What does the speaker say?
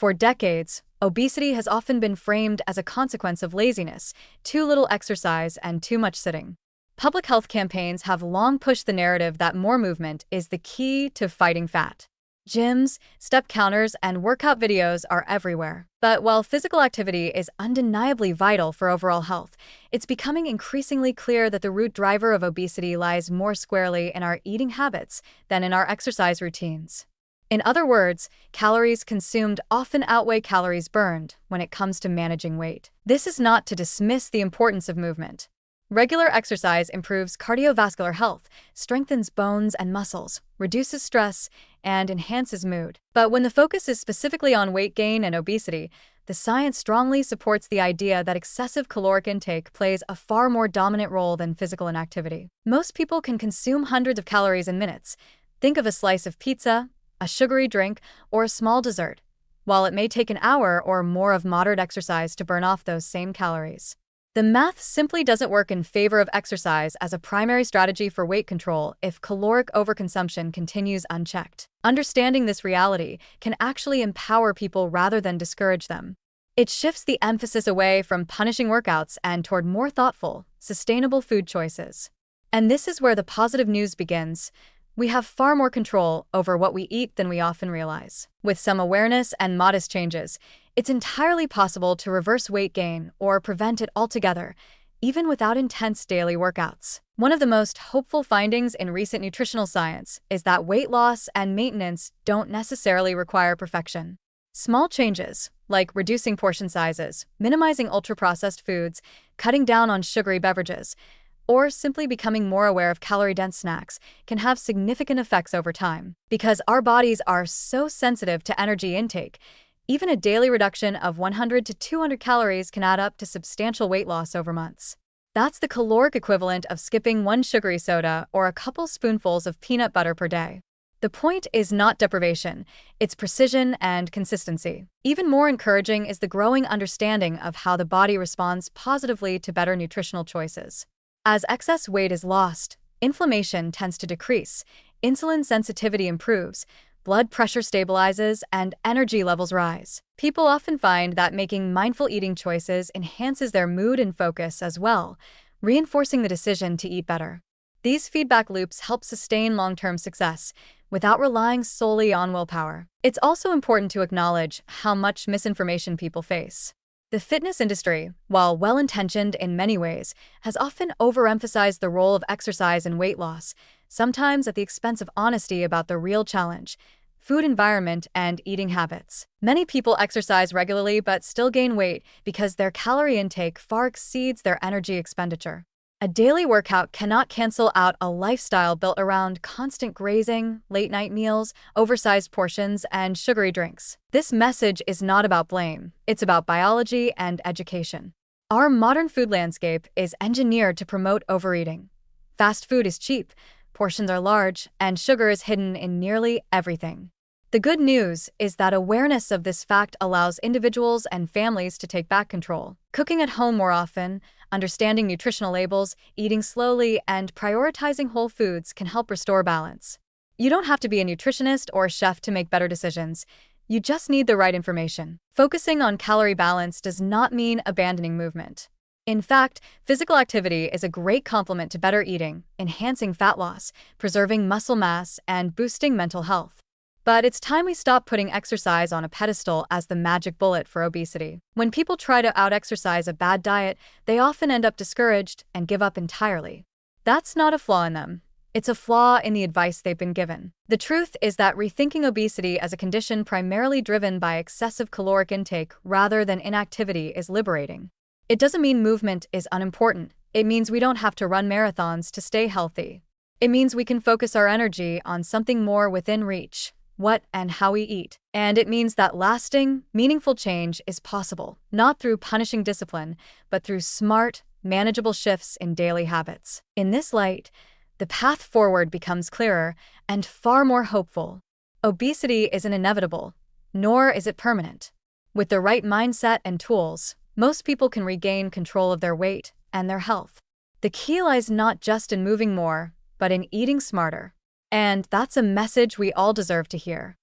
For decades, obesity has often been framed as a consequence of laziness, too little exercise, and too much sitting. Public health campaigns have long pushed the narrative that more movement is the key to fighting fat. Gyms, step counters, and workout videos are everywhere. But while physical activity is undeniably vital for overall health, it's becoming increasingly clear that the root driver of obesity lies more squarely in our eating habits than in our exercise routines. In other words, calories consumed often outweigh calories burned when it comes to managing weight. This is not to dismiss the importance of movement. Regular exercise improves cardiovascular health, strengthens bones and muscles, reduces stress, and enhances mood. But when the focus is specifically on weight gain and obesity, the science strongly supports the idea that excessive caloric intake plays a far more dominant role than physical inactivity. Most people can consume hundreds of calories in minutes. Think of a slice of pizza, a sugary drink, or a small dessert, while it may take an hour or more of moderate exercise to burn off those same calories. The math simply doesn't work in favor of exercise as a primary strategy for weight control if caloric overconsumption continues unchecked. Understanding this reality can actually empower people rather than discourage them. It shifts the emphasis away from punishing workouts and toward more thoughtful, sustainable food choices. And this is where the positive news begins. We have far more control over what we eat than we often realize. With some awareness and modest changes, it's entirely possible to reverse weight gain or prevent it altogether, even without intense daily workouts. One of the most hopeful findings in recent nutritional science is that weight loss and maintenance don't necessarily require perfection. Small changes, like reducing portion sizes, minimizing ultra-processed foods, cutting down on sugary beverages, or simply becoming more aware of calorie-dense snacks, can have significant effects over time. Because our bodies are so sensitive to energy intake, even a daily reduction of 100 to 200 calories can add up to substantial weight loss over months. That's the caloric equivalent of skipping one sugary soda or a couple spoonfuls of peanut butter per day. The point is not deprivation, it's precision and consistency. Even more encouraging is the growing understanding of how the body responds positively to better nutritional choices. As excess weight is lost, inflammation tends to decrease, insulin sensitivity improves, blood pressure stabilizes, and energy levels rise. People often find that making mindful eating choices enhances their mood and focus as well, reinforcing the decision to eat better. These feedback loops help sustain long-term success without relying solely on willpower. It's also important to acknowledge how much misinformation people face. The fitness industry, while well-intentioned in many ways, has often overemphasized the role of exercise in weight loss, sometimes at the expense of honesty about the real challenge: food environment and eating habits. Many people exercise regularly but still gain weight because their calorie intake far exceeds their energy expenditure. A daily workout cannot cancel out a lifestyle built around constant grazing, late-night meals, oversized portions, and sugary drinks. This message is not about blame, it's about biology and education. Our modern food landscape is engineered to promote overeating. Fast food is cheap, portions are large, and sugar is hidden in nearly everything. The good news is that awareness of this fact allows individuals and families to take back control. Cooking at home more often, understanding nutritional labels, eating slowly, and prioritizing whole foods can help restore balance. You don't have to be a nutritionist or a chef to make better decisions. You just need the right information. Focusing on calorie balance does not mean abandoning movement. In fact, physical activity is a great complement to better eating, enhancing fat loss, preserving muscle mass, and boosting mental health. But it's time we stop putting exercise on a pedestal as the magic bullet for obesity. When people try to out-exercise a bad diet, they often end up discouraged and give up entirely. That's not a flaw in them. It's a flaw in the advice they've been given. The truth is that rethinking obesity as a condition primarily driven by excessive caloric intake rather than inactivity is liberating. It doesn't mean movement is unimportant. It means we don't have to run marathons to stay healthy. It means we can focus our energy on something more within reach: what and how we eat. And it means that lasting, meaningful change is possible, not through punishing discipline, but through smart, manageable shifts in daily habits. In this light, the path forward becomes clearer and far more hopeful. Obesity isn't inevitable, nor is it permanent. With the right mindset and tools, most people can regain control of their weight and their health. The key lies not just in moving more, but in eating smarter. And that's a message we all deserve to hear.